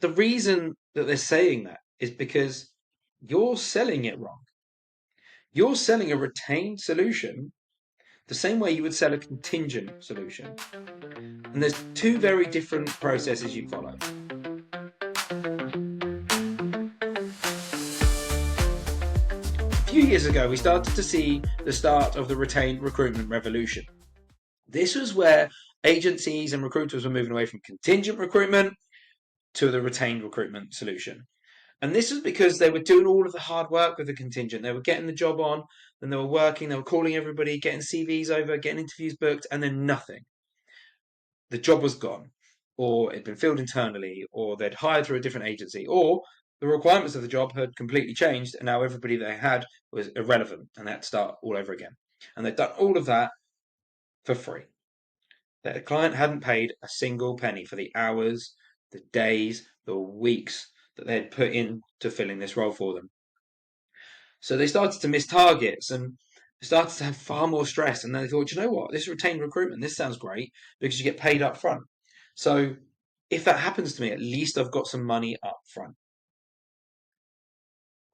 the reason that they're saying that is because you're selling it wrong. You're selling a retained solution the same way you would sell a contingent solution. And there's two very different processes you follow. A few years ago, we started to see the start of the retained recruitment revolution. This was where agencies and recruiters were moving away from contingent recruitment to the retained recruitment solution. And this was because they were doing all of the hard work with the contingent. They were getting the job on, then they were working, they were calling everybody, getting CVs over, getting interviews booked, and then nothing. The job was gone, or it'd been filled internally, or they'd hired through a different agency, or the requirements of the job had completely changed, and now everybody they had was irrelevant, and they had to start all over again. And they'd done all of that for free. The client hadn't paid a single penny for the hours, the days, the weeks that they had put into filling this role for them. So they started to miss targets and started to have far more stress. And they thought, you know what, this retained recruitment, this sounds great because you get paid up front. So if that happens to me, at least I've got some money up front.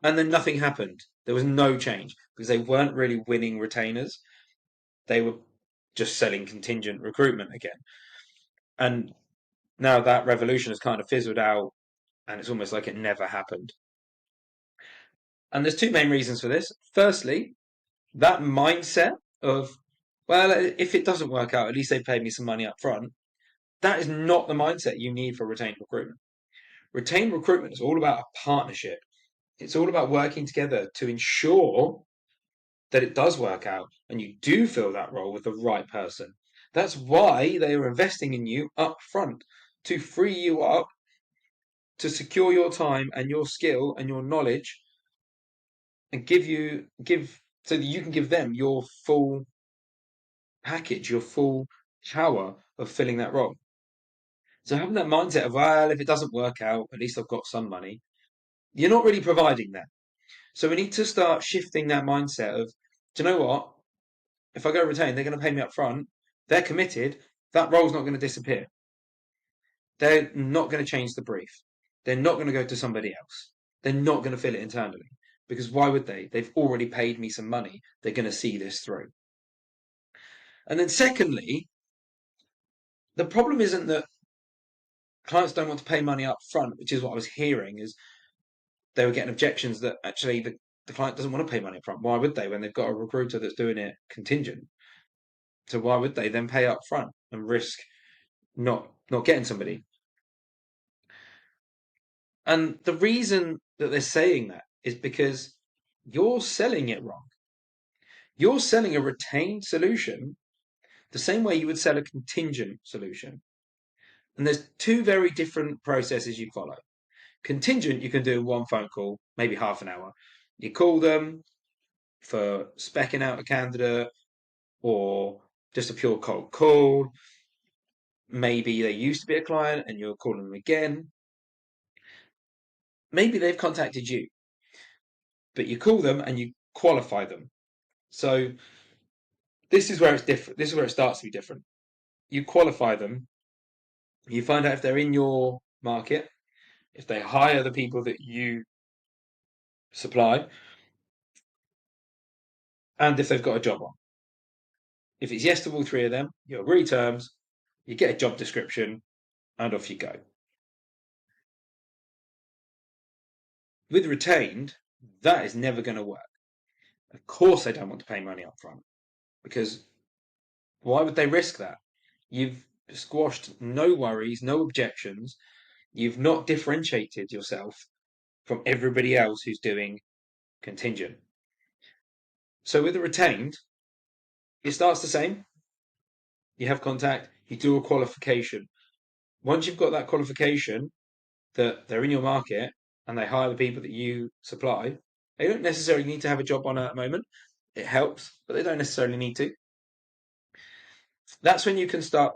And then nothing happened. There was no change because they weren't really winning retainers. They were just selling contingent recruitment again. And now that revolution has kind of fizzled out and it's almost like it never happened. And there's two main reasons for this. Firstly, that mindset of, well, if it doesn't work out, at least they paid me some money up front. That is not the mindset you need for retained recruitment. Retained recruitment is all about a partnership. It's all about working together to ensure that it does work out and you do fill that role with the right person. That's why they are investing in you up front, to free you up to secure your time and your skill and your knowledge and give so that you can give them your full package, your full power of filling that role. So having that mindset of, well, if it doesn't work out, at least I've got some money, you're not really providing that. So we need to start shifting that mindset of, do you know what? If I go retain, they're going to pay me up front. They're committed. That role's not going to disappear. They're not going to change the brief. They're not going to go to somebody else. They're not going to fill it internally. Because why would they? They've already paid me some money. They're going to see this through. And then secondly, the problem isn't that clients don't want to pay money up front, which is what I was hearing, is they were getting objections that actually the client doesn't want to pay money up front. Why would they when they've got a recruiter that's doing it contingent? So why would they then pay up front and risk not getting somebody? And the reason that they're saying that is because you're selling it wrong. You're selling a retained solution the same way you would sell a contingent solution. And there's two very different processes you follow. Contingent, you can do one phone call, maybe half an hour. You call them for specking out a candidate or just a pure cold call. Maybe they used to be a client and you're calling them again. Maybe they've contacted you, but you call them and you qualify them. So this is where it's different. This is where it starts to be different. You qualify them. You find out if they're in your market, if they hire the people that you supply, and if they've got a job on. If it's yes to all three of them, you agree terms, you get a job description, and off you go. With retained, that is never going to work. Of course, they don't want to pay money up front because why would they risk that? You've squashed no worries, no objections. You've not differentiated yourself from everybody else who's doing contingent. So with the retained, it starts the same. You have contact, you do a qualification. Once you've got that qualification that they're in your market and they hire the people that you supply, they don't necessarily need to have a job on at the moment. It helps, but they don't necessarily need to. That's when you can start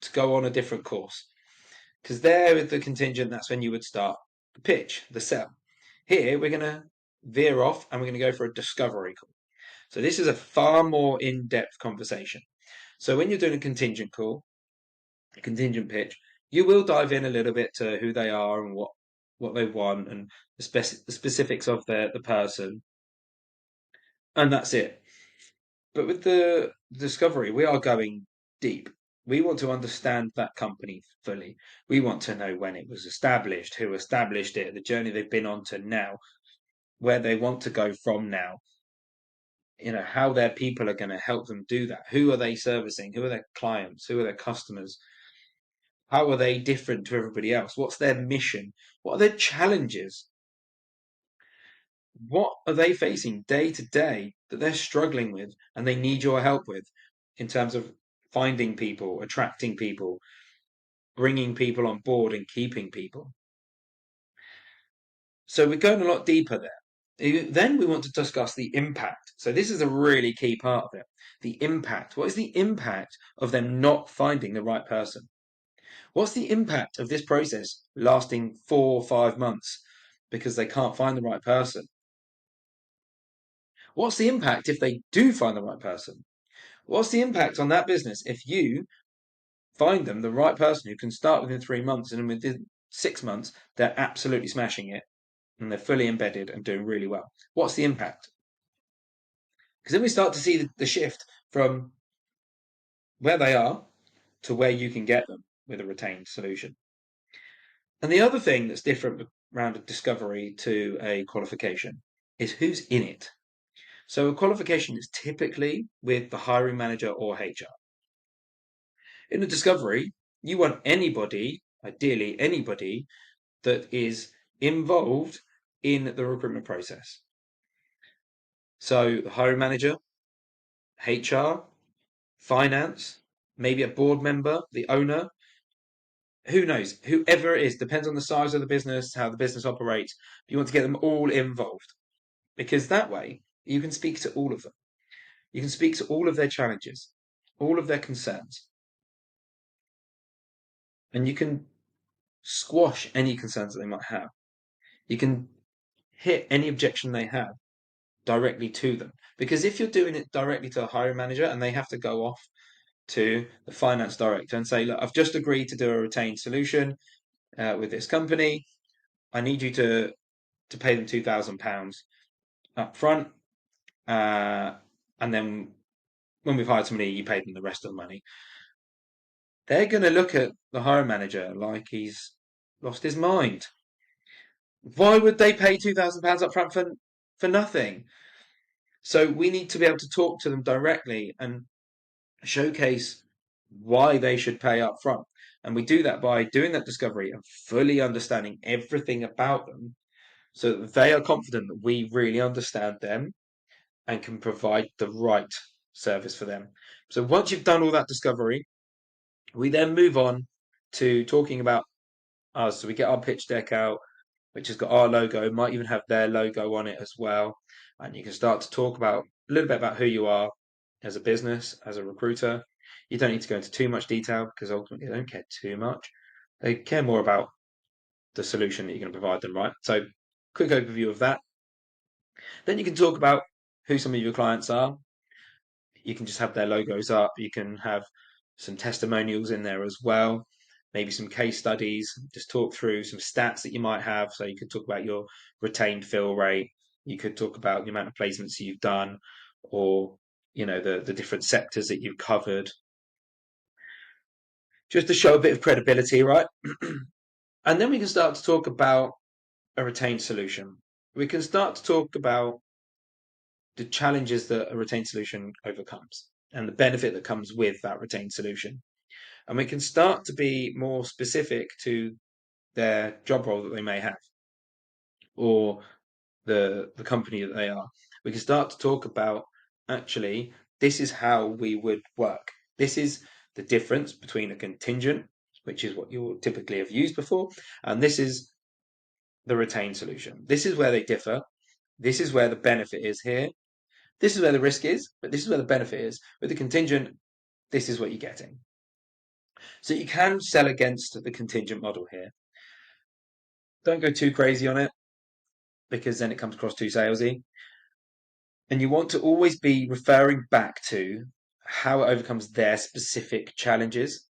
to go on a different course. Because there with the contingent, that's when you would start the pitch, the sell. Here, we're going to veer off and we're going to go for a discovery call. So this is a far more in-depth conversation. So when you're doing a contingent call, a contingent pitch, You will dive in a little bit to who they are and what they want and the specifics of the person, and that's it. But with the discovery, we are going deep. We want to understand that company fully. We want to know when it was established, who established it, the journey they've been on to now, where they want to go from now. How their people are going to help them do that. Who are they servicing? Who are their clients? Who are their customers? How are they different to everybody else? What's their mission? What are their challenges? What are they facing day to day that they're struggling with and they need your help with in terms of finding people, attracting people, bringing people on board and keeping people? So we're going a lot deeper there. Then we want to discuss the impact. So this is a really key part of it. The impact. What is the impact of them not finding the right person? What's the impact of this process lasting 4 or 5 months because they can't find the right person? What's the impact if they do find the right person? What's the impact on that business if you find them the right person who can start within 3 months and within 6 months they're absolutely smashing it and they're fully embedded and doing really well? What's the impact? Because then we start to see the shift from where they are to where you can get them with a retained solution. And the other thing that's different around a discovery to a qualification is who's in it. So a qualification is typically with the hiring manager or HR. In a discovery, you want anybody, ideally anybody, that is involved in the recruitment process. So the hiring manager, HR, finance, maybe a board member, the owner, who knows, whoever it is, depends on the size of the business, how the business operates. You want to get them all involved because that way you can speak to all of them. You can speak to all of their challenges, all of their concerns, and you can squash any concerns that they might have. You can hit any objection they have directly to them. Because if you're doing it directly to a hiring manager and they have to go off to the finance director and say, look, I've just agreed to do a retained solution with this company. I need you to pay them £2,000 up front. And then when we've hired somebody, you pay them the rest of the money. They're going to look at the hiring manager like he's lost his mind. Why would they pay £2,000 up front for nothing? So we need to be able to talk to them directly and showcase why they should pay up front. And we do that by doing that discovery and fully understanding everything about them so that they are confident that we really understand them and can provide the right service for them. So once you've done all that discovery, we then move on to talking about us. So we get our pitch deck out, which has got our logo, might even have their logo on it as well. And you can start to talk about a little bit about who you are as a business, as a recruiter. You don't need to go into too much detail because ultimately they don't care too much. They care more about the solution that you're going to provide them, right? So, quick overview of that. Then you can talk about who some of your clients are. You can just have their logos up. You can have some testimonials in there as well, maybe some case studies, just talk through some stats that you might have. So you could talk about your retained fill rate. You could talk about the amount of placements you've done or, the different sectors that you've covered, just to show a bit of credibility, right? And then we can start to talk about a retained solution. We can start to talk about the challenges that a retained solution overcomes and the benefit that comes with that retained solution. And we can start to be more specific to their job role that they may have or the company that they are. We can start to talk about actually, this is how we would work. This is the difference between a contingent, which is what you typically have used before, and this is the retained solution. This is where they differ. This is where the benefit is here. This is where the risk is, but this is where the benefit is. With the contingent, this is what you're getting. So you can sell against the contingent model here. Don't go too crazy on it because then it comes across too salesy. And you want to always be referring back to how it overcomes their specific challenges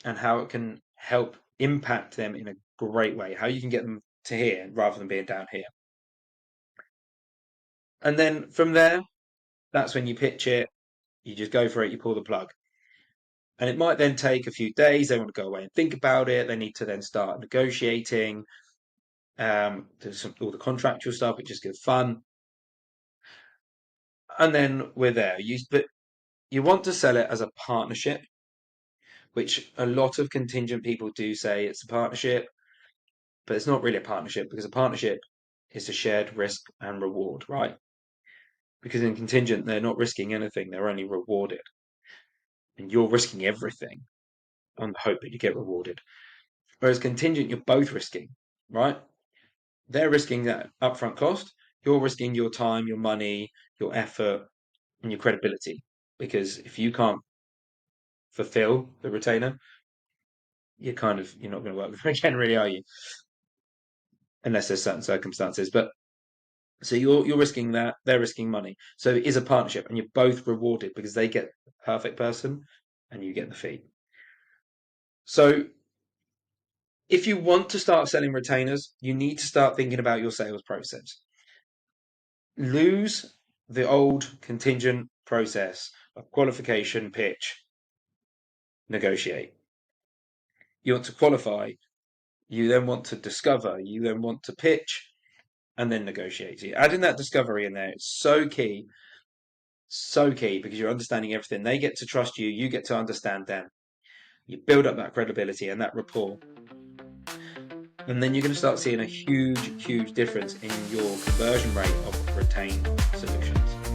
and how it can help impact them in a great way, how you can get them to here rather than being down here. And then from there, that's when you pitch it, you just go for it, you pull the plug. And it might then take a few days. They want to go away and think about it. They need to then start negotiating. There's all the contractual stuff, which is good fun. And then we're there. But you want to sell it as a partnership, which a lot of contingent people do say it's a partnership, but it's not really a partnership, because a partnership is a shared risk and reward, right? Because in contingent, they're not risking anything, they're only rewarded. And you're risking everything on the hope that you get rewarded. Whereas contingent, you're both risking, right? They're risking that upfront cost. You're risking your time, your money, your effort, and your credibility. Because if you can't fulfill the retainer, you're not going to work with them again, really, are you? Unless there's certain circumstances. But so you're risking that, they're risking money. So it is a partnership, and you're both rewarded because they get the perfect person and you get the fee. So if you want to start selling retainers, you need to start thinking about your sales process. Lose the old contingent process of qualification, pitch, negotiate. You want to qualify, you then want to discover, you then want to pitch, and then negotiate. So adding that discovery in there is so key, because you're understanding everything. They get to trust you, you get to understand them. You build up that credibility and that rapport. And then you're going to start seeing a huge difference in your conversion rate of retained solutions.